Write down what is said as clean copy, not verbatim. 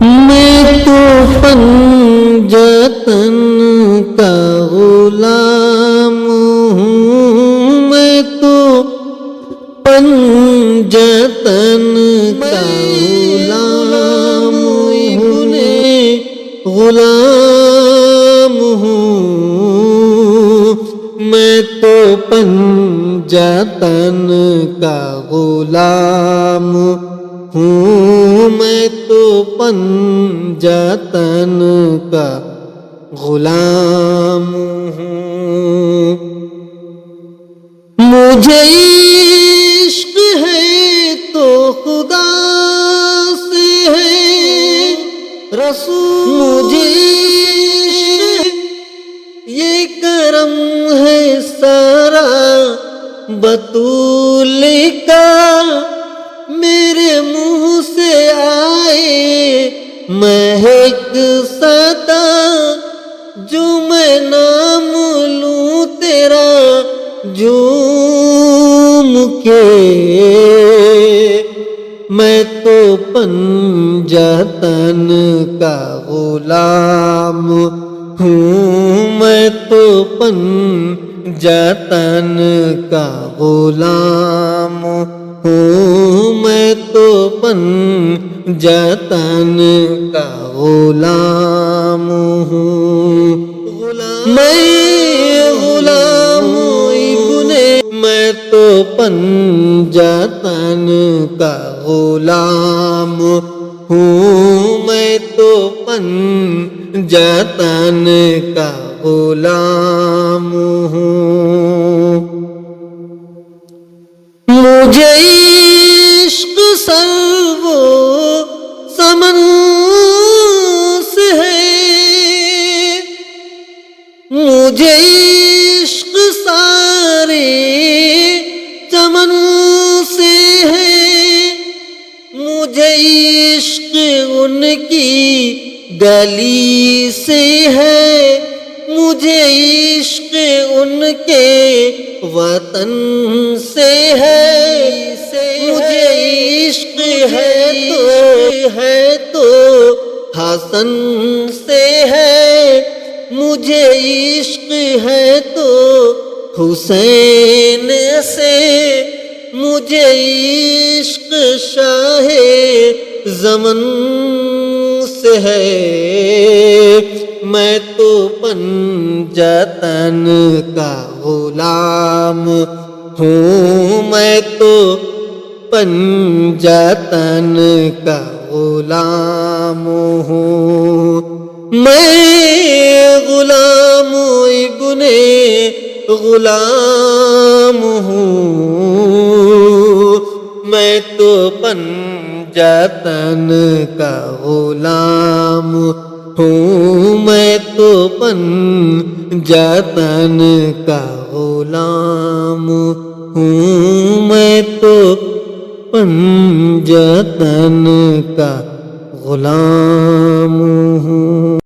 میں تو پنجتن کا غلام ہوں، میں تو پنجتن کا غلام ہوں، غلام ہوں، میں تو پنجتن کا غلام ہوں، میں تو پنجتن کا غلام ہوں۔ مجھے عشق ہے تو خدا سے ہے رسول، مجھے عشق یہ کرم ہے سارا بطول کا، میرے منہ سے آئے مہک صدا، جو میں نام لوں تیرا جھوم کے، میں تو پنجتن کا غلام ہوں، میں تو پنجتن کا غلام ہوں، میں تو پنجتن کا غلام ہوں۔ میں غلام میں تو پنجتن کا غلام ہوں، میں تو پنجتن کا غلام ہوں۔ مجھے عشق سرو سمن سے ہے، مجھے عشق سارے چمن سے ہے، مجھے عشق ان کی گلی سے ہے، مجھے عشق ان کے وطن سے ہے، مجھے عشق ہے تو حسن سے ہے، مجھے عشق ہے تو حسین سے، مجھے عشق شاہ زمن سے ہے، میں تو پنجتن کا غلام ہوں، میں تو پنجتن کا غلام ہوں۔ میں غلام ابن غلام ہوں، میں تو پنجتن کا غلام ہوں، میں تو پنجتن کا غلام ہوں، میں تو پنجتن کا غلام ہوں۔